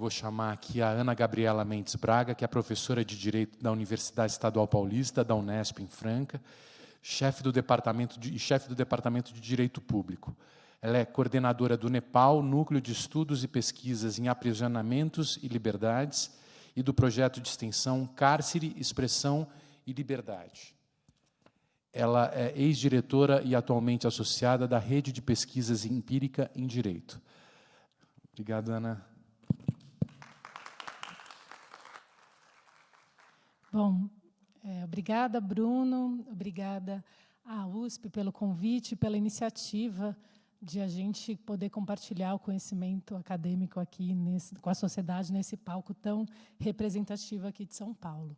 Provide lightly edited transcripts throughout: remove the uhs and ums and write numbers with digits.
vou chamar aqui a Ana Gabriela Mendes Braga, que é professora de Direito da Universidade Estadual Paulista, da Unesp, em Franca, chefe do Departamento de Direito Público. Ela é coordenadora do NEPAL, Núcleo de Estudos e Pesquisas em Aprisionamentos e Liberdades, e do projeto de extensão Cárcere, Expressão e Liberdade. Ela é ex-diretora e atualmente associada da Rede de Pesquisas Empírica em Direito. Obrigado, Ana. Bom, obrigada, Bruno. Obrigada à USP pelo convite, pela iniciativa de a gente poder compartilhar o conhecimento acadêmico aqui com a sociedade nesse palco tão representativo aqui de São Paulo.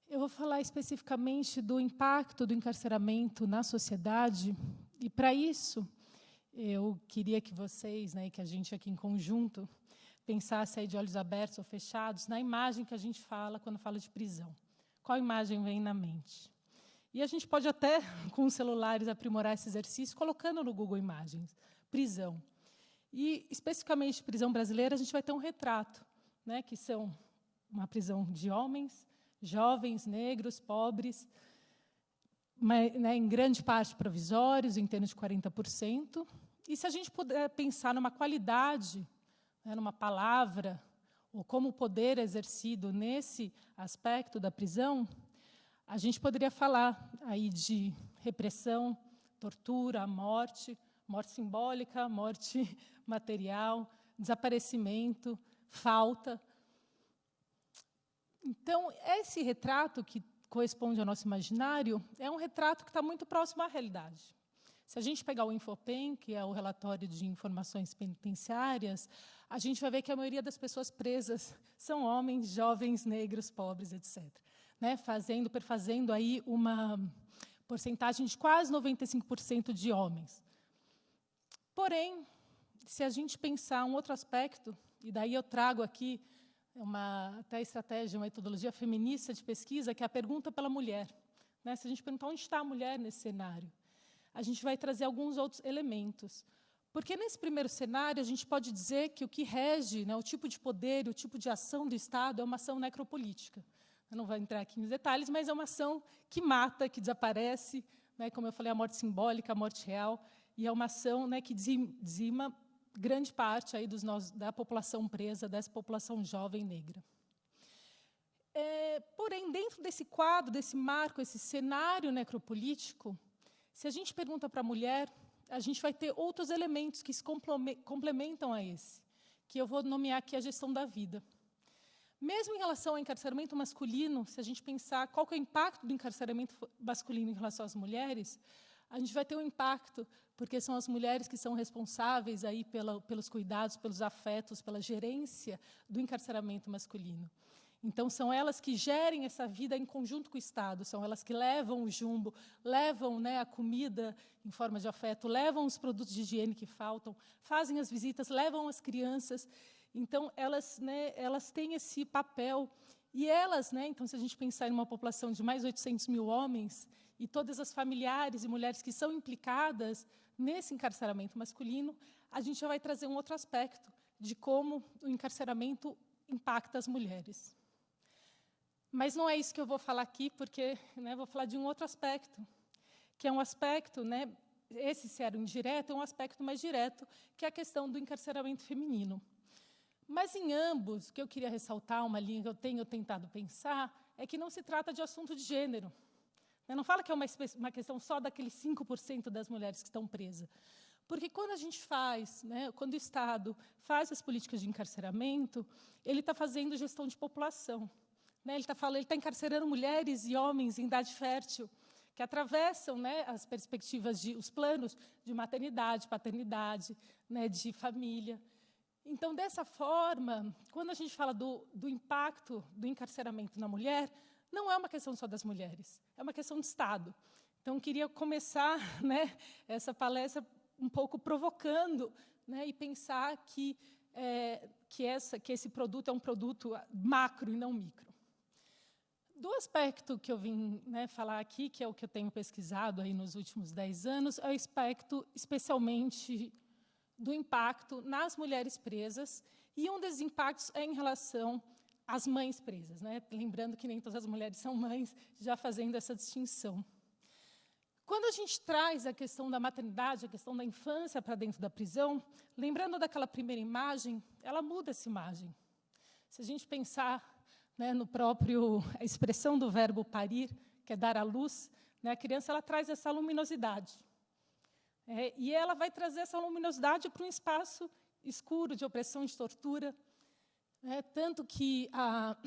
Eu vou falar especificamente do impacto do encarceramento na sociedade, e, para isso, eu queria que vocês, que a gente aqui em conjunto, pensasse aí de olhos abertos ou fechados na imagem que a gente fala quando fala de prisão. Qual imagem vem na mente? E a gente pode até, com os celulares, aprimorar esse exercício, colocando no Google Imagens, prisão. E, especificamente, prisão brasileira, a gente vai ter um retrato, que são uma prisão de homens, jovens, negros, pobres, mas, em grande parte provisórios, em torno de 40%. E se a gente puder pensar numa qualidade, numa palavra, ou como o poder é exercido nesse aspecto da prisão, a gente poderia falar aí de repressão, tortura, morte simbólica, morte material, desaparecimento, falta. Então, esse retrato que corresponde ao nosso imaginário é um retrato que está muito próximo à realidade. Se a gente pegar o Infopen, que é o relatório de informações penitenciárias, a gente vai ver que a maioria das pessoas presas são homens, jovens, negros, pobres, etc. Perfazendo aí uma porcentagem de quase 95% de homens. Porém, se a gente pensar um outro aspecto, e daí eu trago aqui uma até estratégia, uma metodologia feminista de pesquisa, que é a pergunta pela mulher. Se a gente perguntar onde está a mulher nesse cenário, a gente vai trazer alguns outros elementos. Porque, nesse primeiro cenário, a gente pode dizer que o que rege, o tipo de poder, o tipo de ação do Estado é uma ação necropolítica. Eu não vou entrar aqui nos detalhes, mas é uma ação que mata, que desaparece, como eu falei, a morte simbólica, a morte real, e é uma ação que dizima grande parte aí da população presa, dessa população jovem negra. Porém, dentro desse quadro, desse marco, esse cenário necropolítico, se a gente pergunta para a mulher, a gente vai ter outros elementos que se complementam a esse, que eu vou nomear aqui a gestão da vida. Mesmo em relação ao encarceramento masculino, se a gente pensar qual que é o impacto do encarceramento masculino em relação às mulheres, a gente vai ter um impacto, porque são as mulheres que são responsáveis aí pelos cuidados, pelos afetos, pela gerência do encarceramento masculino. Então, são elas que gerem essa vida em conjunto com o Estado, são elas que levam o jumbo, levam a comida em forma de afeto, levam os produtos de higiene que faltam, fazem as visitas, levam as crianças. Então, elas têm esse papel. E elas, então, se a gente pensar em uma população de mais de 800 mil homens, e todas as familiares e mulheres que são implicadas nesse encarceramento masculino, a gente já vai trazer um outro aspecto de como o encarceramento impacta as mulheres. Mas não é isso que eu vou falar aqui, porque vou falar de um outro aspecto, que é um aspecto, esse se era indireto, é um aspecto mais direto, que é a questão do encarceramento feminino. Mas, em ambos, o que eu queria ressaltar, uma linha que eu tenho tentado pensar, é que não se trata de assunto de gênero. Não fala que é uma questão só daqueles 5% das mulheres que estão presas. Porque quando a gente quando o Estado faz as políticas de encarceramento, ele está fazendo gestão de população. Ele está encarcerando mulheres e homens em idade fértil, que atravessam as perspectivas, os planos de maternidade, paternidade, de família. Então, dessa forma, quando a gente fala do impacto do encarceramento na mulher, não é uma questão só das mulheres, é uma questão do Estado. Então, queria começar essa palestra um pouco provocando e pensar que esse produto é um produto macro e não micro. Do aspecto que eu vim falar aqui, que é o que eu tenho pesquisado aí nos últimos 10 anos, é o aspecto especialmente do impacto nas mulheres presas E um desses impactos é em relação às mães presas, né? Lembrando que nem todas as mulheres são mães, já fazendo essa distinção. Quando a gente traz a questão da maternidade, a questão da infância para dentro da prisão, lembrando daquela primeira imagem, ela muda essa imagem. Se a gente pensar, né, no próprio, a expressão do verbo parir, que é dar à luz, né, a criança ela traz essa luminosidade. E ela vai trazer essa luminosidade para um espaço escuro, de opressão, de tortura. Tanto que a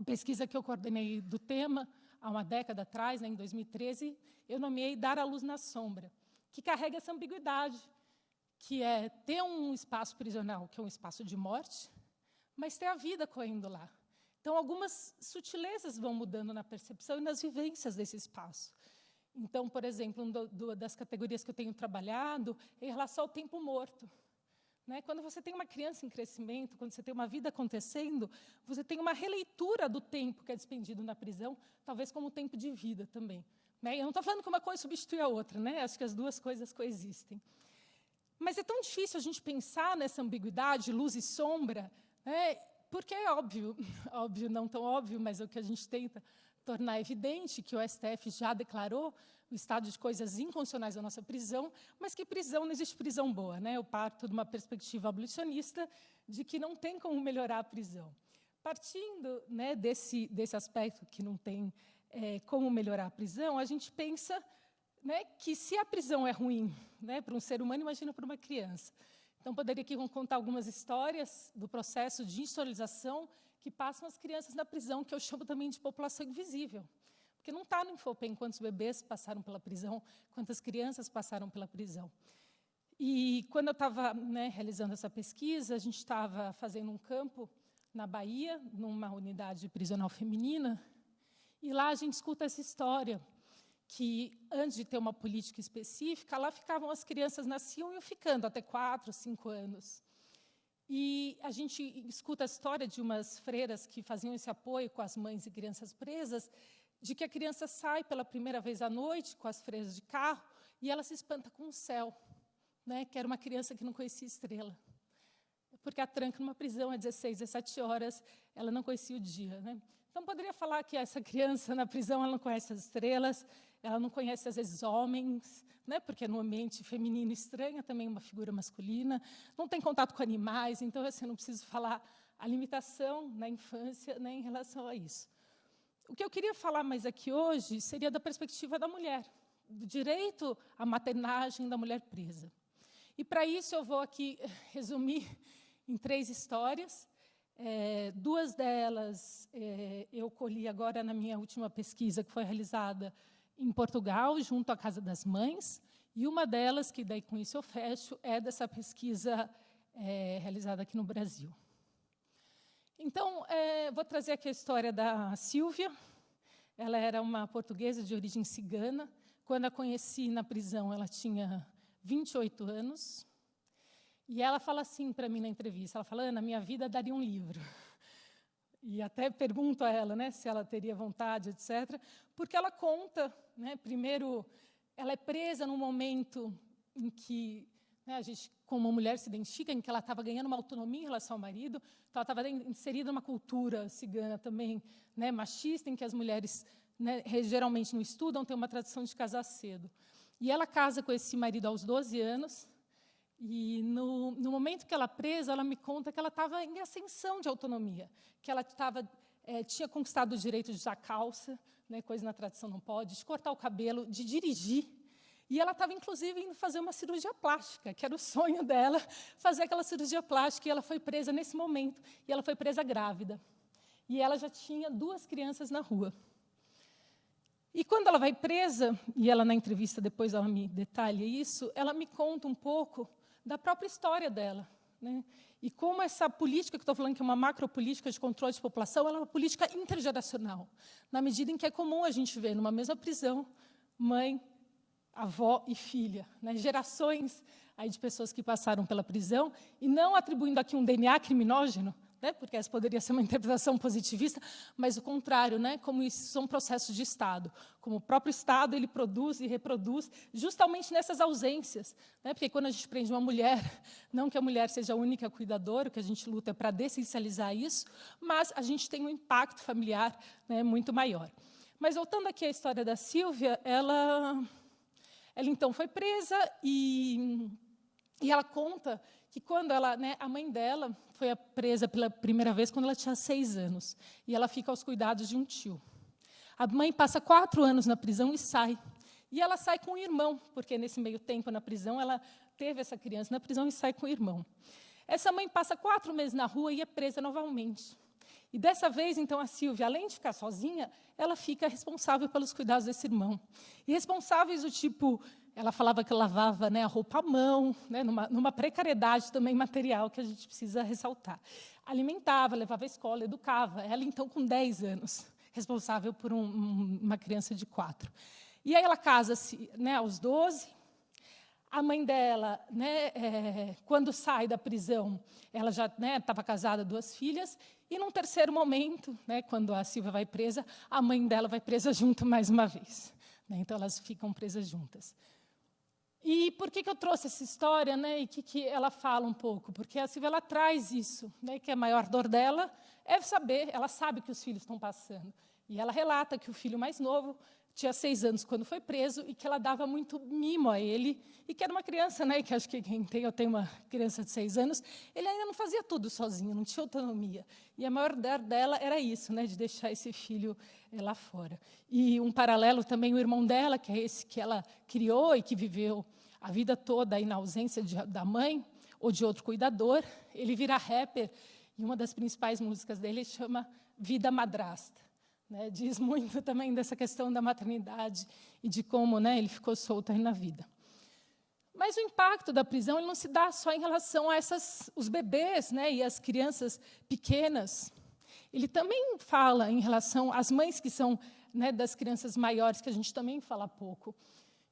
pesquisa que eu coordenei do tema, há uma década atrás, né, em 2013, eu nomeei Dar à Luz na Sombra, que carrega essa ambiguidade, que é ter um espaço prisional, que é um espaço de morte, mas ter a vida correndo lá. Então, algumas sutilezas vão mudando na percepção e nas vivências desse espaço. Então, por exemplo, uma das categorias que eu tenho trabalhado é em relação ao tempo morto. Né? Quando você tem uma criança em crescimento, quando você tem uma vida acontecendo, você tem uma releitura do tempo que é despendido na prisão, talvez como tempo de vida também. Né? Eu não estou falando que uma coisa substitui a outra, né? Acho que as duas coisas coexistem. Mas é tão difícil a gente pensar nessa ambiguidade, luz e sombra, né? Porque é óbvio, óbvio, não tão óbvio, mas é o que a gente tenta tornar evidente, que o STF já declarou o estado de coisas inconstitucionais da nossa prisão, mas que prisão não existe prisão boa. Né? Eu parto de uma perspectiva abolicionista de que não tem como melhorar a prisão. Partindo, né, desse aspecto que não tem como melhorar a prisão, a gente pensa, né, que se a prisão é ruim, né, para um ser humano, imagina para uma criança. Então, poderia aqui contar algumas histórias do processo de institucionalização que passam as crianças na prisão, que eu chamo também de população invisível. Porque não está no Infopem quantos bebês passaram pela prisão, quantas crianças passaram pela prisão. E quando eu estava, né, realizando essa pesquisa, a gente estava fazendo um campo na Bahia, numa unidade prisional feminina, e lá a gente escuta essa história, que, antes de ter uma política específica, lá ficavam as crianças, nasciam e iam ficando até 4, 5 anos. E a gente escuta a história de umas freiras que faziam esse apoio com as mães e crianças presas, de que a criança sai pela primeira vez à noite com as freiras de carro e ela se espanta com o céu, né, que era uma criança que não conhecia estrela. Porque a tranca numa prisão é 16, 17 horas, ela não conhecia o dia. Né? Então, poderia falar que essa criança na prisão ela não conhece as estrelas, ela não conhece, às vezes, homens, né, porque no ambiente feminino estranha também uma figura masculina, não tem contato com animais, então, assim, eu não preciso falar a limitação na infância, né, em relação a isso. O que eu queria falar mais aqui hoje seria da perspectiva da mulher, do direito à maternagem da mulher presa. E, para isso, eu vou aqui resumir em 3 histórias. 2 delas eu colhi agora na minha última pesquisa, que foi realizada em Portugal, junto à Casa das Mães, e uma delas, que daí com isso eu fecho, é dessa pesquisa realizada aqui no Brasil. Então, vou trazer aqui a história da Sílvia. Ela era uma portuguesa de origem cigana. Quando a conheci na prisão, ela tinha 28 anos. E ela fala assim para mim na entrevista, ela fala, Ana, minha vida daria um livro. E até pergunto a ela, né, se ela teria vontade, etc., porque ela conta, né, primeiro, ela é presa num momento em que, né, a gente, como mulher, se identifica em que ela estava ganhando uma autonomia em relação ao marido, então ela estava inserida numa cultura cigana também, né, machista, em que as mulheres, né, geralmente não estudam, tem uma tradição de casar cedo. E ela casa com esse marido aos 12 anos, e, no momento que ela é presa, ela me conta que ela estava em ascensão de autonomia, que ela tinha conquistado o direito de usar calça, né, coisa na tradição não pode, de cortar o cabelo, de dirigir. E ela estava, inclusive, indo fazer uma cirurgia plástica, que era o sonho dela, fazer aquela cirurgia plástica, e ela foi presa nesse momento, e ela foi presa grávida. E ela já tinha 2 crianças na rua. E quando ela vai presa, e ela na entrevista depois ela me detalha isso, ela me conta um pouco da própria história dela, né? E como essa política que estou falando, que é uma macropolítica de controle de população, ela é uma política intergeracional, na medida em que é comum a gente ver numa mesma prisão mãe, avó e filha, né? Gerações aí de pessoas que passaram pela prisão, e não atribuindo aqui um DNA criminógeno, né, porque essa poderia ser uma interpretação positivista, mas o contrário, né, como isso são processos de Estado, como o próprio Estado ele produz e reproduz justamente nessas ausências, né, porque quando a gente prende uma mulher, não que a mulher seja a única cuidadora, o que a gente luta é para desessencializar isso, mas a gente tem um impacto familiar, né, muito maior. Mas voltando aqui à história da Sílvia, ela então foi presa e ela conta que quando ela, né, a mãe dela foi presa pela primeira vez quando ela tinha 6 anos, e ela fica aos cuidados de um tio. A mãe passa 4 anos na prisão e sai. E ela sai com o irmão, porque nesse meio tempo na prisão ela teve essa criança na prisão e sai com o irmão. Essa mãe passa 4 meses na rua e é presa novamente. E dessa vez, então, a Sílvia, além de ficar sozinha, ela fica responsável pelos cuidados desse irmão. E responsáveis do tipo, ela falava que lavava, né, a roupa à mão, né, numa precariedade também material que a gente precisa ressaltar. Alimentava, levava à escola, educava. Ela, então, com 10 anos, responsável por uma criança de 4. E aí ela casa-se, né, aos 12. A mãe dela, né, quando sai da prisão, ela já estava casada, 2 filhas, e, num terceiro momento, né, quando a Sílvia vai presa, a mãe dela vai presa junto mais uma vez. Né, então, elas ficam presas juntas. E por que eu trouxe essa história, né, e o que ela fala um pouco? Porque a Sílvia ela traz isso, né, que a maior dor dela é saber, ela sabe que os filhos estão passando. E ela relata que o filho mais novo tinha 6 anos quando foi preso e que ela dava muito mimo a ele, e que era uma criança, né, que acho que eu tenho uma criança de 6 anos, ele ainda não fazia tudo sozinho, não tinha autonomia. E a maior dor dela era isso, né, de deixar esse filho lá fora. E um paralelo também, o irmão dela, que é esse que ela criou e que viveu a vida toda aí na ausência da mãe ou de outro cuidador, ele vira rapper, e uma das principais músicas dele chama Vida Madrasta. Né, diz muito também dessa questão da maternidade e de como, né, ele ficou solto aí na vida. Mas o impacto da prisão ele não se dá só em relação a os bebês, né, e as crianças pequenas. Ele também fala em relação às mães que são, né, das crianças maiores, que a gente também fala pouco.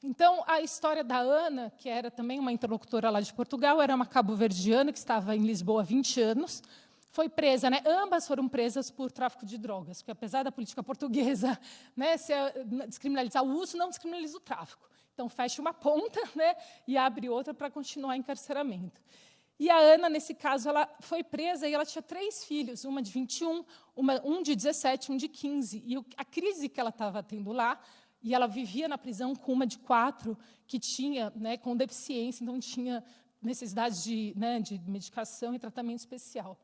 Então, a história da Ana, que era também uma interlocutora lá de Portugal, era uma cabo-verdiana que estava em Lisboa há 20 anos, foi presa, né? Ambas foram presas por tráfico de drogas, porque, apesar da política portuguesa, né, descriminalizar o uso, não descriminaliza o tráfico. Então, fecha uma ponta, né, e abre outra para continuar encarceramento. E a Ana, nesse caso, ela foi presa e ela tinha 3 filhos, uma de 21, um de 17, um de 15. E a crise que ela estava tendo lá, e ela vivia na prisão com uma de 4, que tinha, né, com deficiência, então tinha necessidade de medicação e tratamento especial.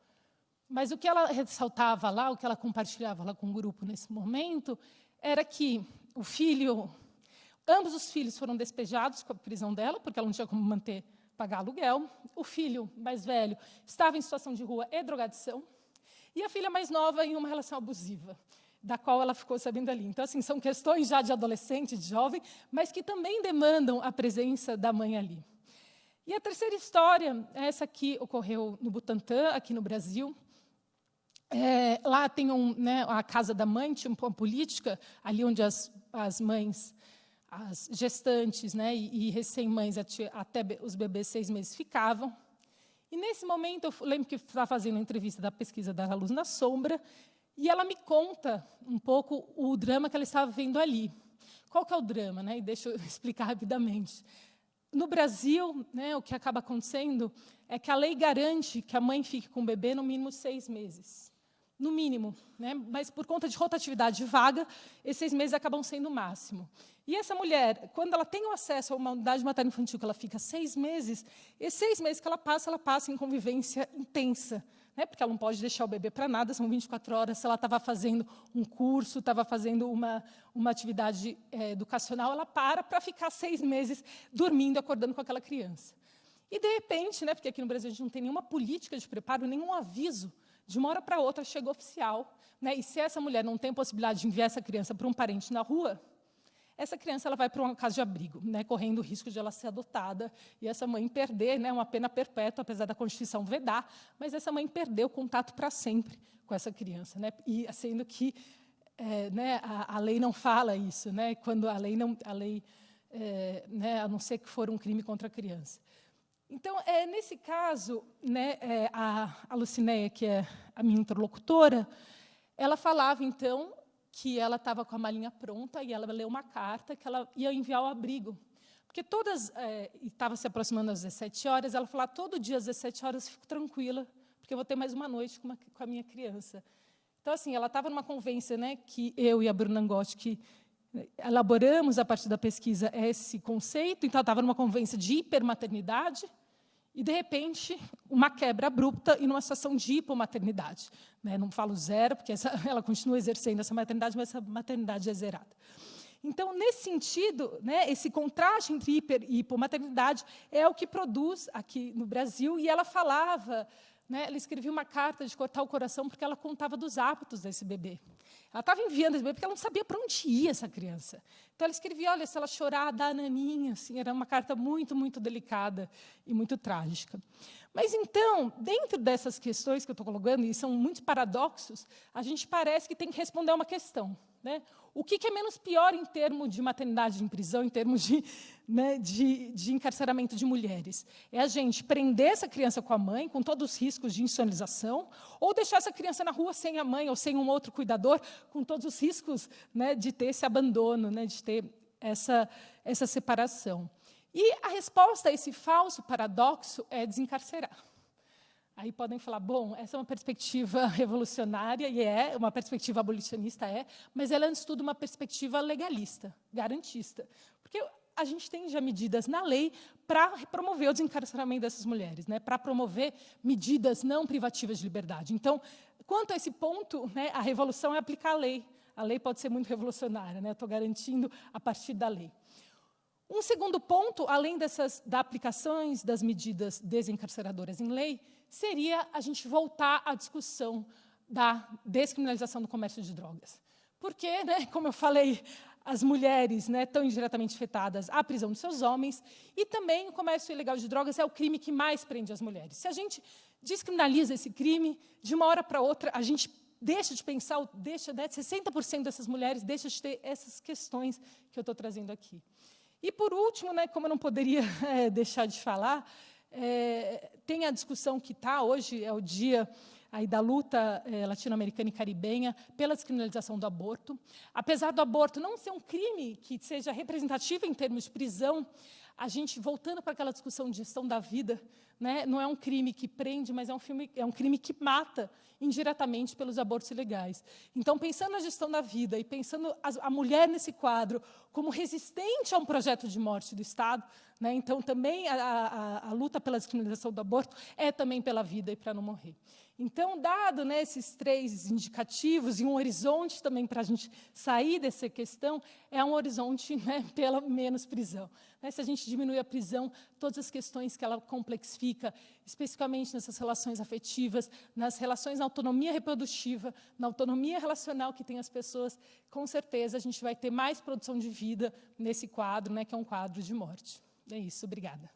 Mas o que ela ressaltava lá, o que ela compartilhava lá com o grupo nesse momento, era que ambos os filhos foram despejados com a prisão dela, porque ela não tinha como pagar aluguel. O filho mais velho estava em situação de rua e drogadição, e a filha mais nova em uma relação abusiva, da qual ela ficou sabendo ali. Então, assim, são questões já de adolescente, de jovem, mas que também demandam a presença da mãe ali. E a terceira história, essa que ocorreu no Butantã, aqui no Brasil. Lá tem a Casa da Mãe, tinha uma política, ali onde as mães, as gestantes, né, e recém-mães, até os bebês 6 meses ficavam. E, nesse momento, eu lembro que estava fazendo a entrevista da pesquisa da Luz na Sombra, e ela me conta um pouco o drama que ela estava vendo ali. Qual que é o drama? Né? E deixa eu explicar rapidamente. No Brasil, né, o que acaba acontecendo é que a lei garante que a mãe fique com o bebê no mínimo 6 meses. No mínimo, né? Mas por conta de rotatividade de vaga, esses 6 meses acabam sendo o máximo. E essa mulher, quando ela tem o acesso a uma unidade materno-infantil, que ela fica 6 meses, esses 6 meses que ela passa em convivência intensa, né? Porque ela não pode deixar o bebê para nada, são 24 horas. Se ela estava fazendo um curso, estava fazendo uma atividade educacional, ela para ficar 6 meses dormindo, acordando com aquela criança. E, de repente, né, porque aqui no Brasil a gente não tem nenhuma política de preparo, nenhum aviso, de uma hora para outra chega oficial, né, e se essa mulher não tem possibilidade de enviar essa criança para um parente na rua, essa criança ela vai para uma casa de abrigo, né, correndo o risco de ela ser adotada e essa mãe perder, né, uma pena perpétua, apesar da Constituição vedar, mas essa mãe perdeu o contato para sempre com essa criança, né, e sendo que né, a lei não fala isso, né, quando a lei, né, a não ser que for um crime contra a criança. Então, nesse caso, né, a Lucinéia, que é a minha interlocutora, ela falava, então, que ela estava com a malinha pronta e ela leu uma carta que ela ia enviar ao abrigo. Porque estava se aproximando às 17 horas, ela falou, todo dia às 17 horas fico tranquila, porque eu vou ter mais uma noite com a minha criança. Então, assim, ela estava numa convivência, né, que eu e a Bruna Angotti elaboramos, a partir da pesquisa, esse conceito. Então, ela estava numa convivência de hipermaternidade, e, de repente, uma quebra abrupta e numa situação de hipomaternidade. Né? Não falo zero, porque ela continua exercendo essa maternidade, mas essa maternidade é zerada. Então, nesse sentido, né, esse contraste entre hiper e hipomaternidade é o que produz aqui no Brasil. E ela falava, né, ela escrevia uma carta de cortar o coração porque ela contava dos hábitos desse bebê. Ela estava enviando esse bebê porque ela não sabia para onde ia essa criança. Então, ela escrevia, olha, se ela chorar, dá a naninha. Assim, era uma carta muito, muito delicada e muito trágica. Mas, então, dentro dessas questões que eu estou colocando, e são muitos paradoxos, a gente parece que tem que responder a uma questão. Né? O que é menos pior em termos de maternidade em prisão, em termos de encarceramento de mulheres? É a gente prender essa criança com a mãe, com todos os riscos de insonorização, ou deixar essa criança na rua sem a mãe ou sem um outro cuidador, com todos os riscos, né, de ter esse abandono, né, de ter essa separação. E a resposta a esse falso paradoxo é desencarcerar. Aí podem falar, bom, essa é uma perspectiva revolucionária, e uma perspectiva abolicionista, mas ela é, antes de tudo, uma perspectiva legalista, garantista. Porque a gente tem já medidas na lei para promover o desencarceramento dessas mulheres, né, para promover medidas não privativas de liberdade. Então, quanto a esse ponto, né, a revolução é aplicar a lei. A lei pode ser muito revolucionária, né, estou garantindo a partir da lei. Um segundo ponto, além das aplicações das medidas desencarceradoras em lei, seria a gente voltar à discussão da descriminalização do comércio de drogas. Porque, né, como eu falei, as mulheres, né, estão indiretamente afetadas à prisão dos seus homens, e também o comércio ilegal de drogas é o crime que mais prende as mulheres. Se a gente descriminaliza esse crime, de uma hora para outra, a gente deixa de pensar, 60% dessas mulheres deixam de ter essas questões que eu estou trazendo aqui. E, por último, né, como eu não poderia deixar de falar, tem a discussão que está, hoje é o dia aí da luta latino-americana e caribenha pela descriminalização do aborto. Apesar do aborto não ser um crime que seja representativo em termos de prisão, a gente, voltando para aquela discussão de gestão da vida, né, não é um crime que prende, mas é um crime que mata indiretamente pelos abortos ilegais. Então, pensando na gestão da vida e pensando a mulher nesse quadro como resistente a um projeto de morte do Estado, né, então também a luta pela descriminalização do aborto é também pela vida e para não morrer. Então, dado, né, esses três indicativos e um horizonte também para a gente sair dessa questão, é um horizonte, né, pela menos prisão. Né, se a gente diminui a prisão, todas as questões que ela complexifica, especificamente nessas relações afetivas, nas relações na autonomia reprodutiva, na autonomia relacional que tem as pessoas, com certeza a gente vai ter mais produção de vida nesse quadro, né, que é um quadro de morte. É isso, obrigada.